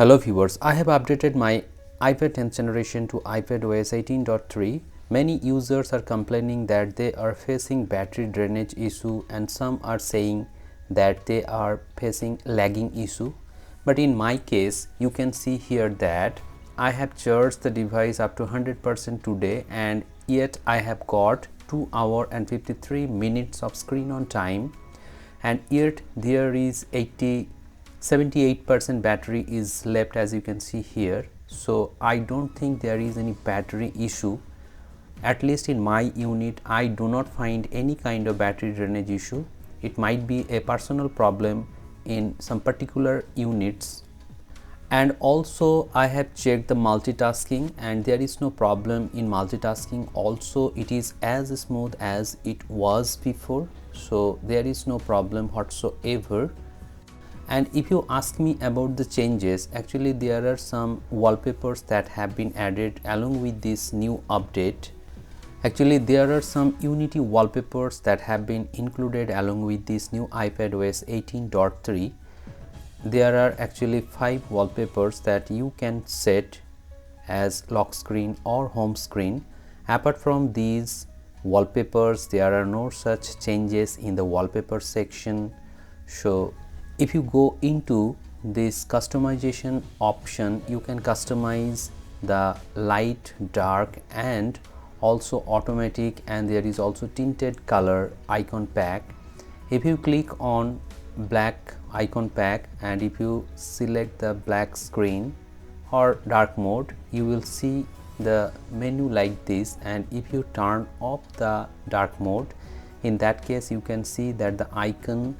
Hello viewers, I have updated my iPad 10th generation to iPadOS 18.3. Many users are complaining that they are facing battery drainage issue and some are saying that they are facing lagging issue. But in my case, you can see here that I have charged the device up to 100% today and yet I have got 2 hours and 53 minutes of screen on time, and yet there is 78% battery is left, as you can see here. So I don't think there is any battery issue. At least in my unit I do not find any kind of battery drainage issue. It might be a personal problem in some particular units. And also I have checked the multitasking and there is no problem in multitasking. Also it is as smooth as it was before, so there is no problem whatsoever. And if you ask me about the changes, actually there are some wallpapers that have been added along with this new update. Actually there are some Unity wallpapers that have been included along with this new iPadOS 18.3. There are actually 5 wallpapers that you can set as lock screen or home screen. Apart from these wallpapers, there are no such changes in the wallpaper section. So if you go into this customization option, you can customize the light, dark and also automatic, and there is also tinted color icon pack. If you click on black icon pack and if you select the black screen or dark mode, you will see the menu like this, and if you turn off the dark mode, in that case you can see that the icon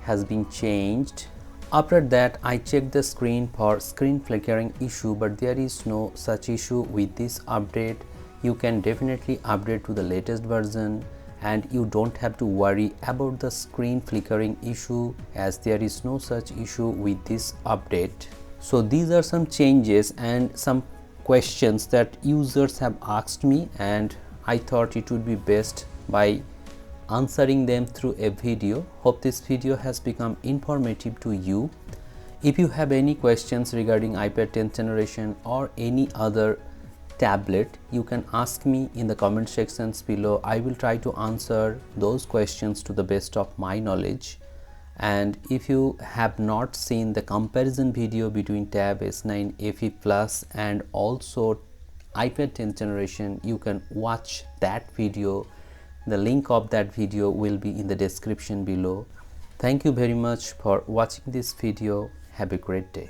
has been changed. After that I checked the screen for screen flickering issue, but there is no such issue with this update. You can definitely update to the latest version and you don't have to worry about the screen flickering issue, as there is no such issue with this update. So these are some changes and some questions that users have asked me, and I thought it would be best by answering them through a video. Hope this video has become informative to you. If you have any questions regarding iPad 10th generation or any other tablet, you can ask me in the comment sections below. I will try to answer those questions to the best of my knowledge. And if you have not seen the comparison video between Tab S9 FE Plus and also iPad 10th generation, you can watch that video. The link of that video will be in the description below. Thank you very much for watching this video. Have a great day.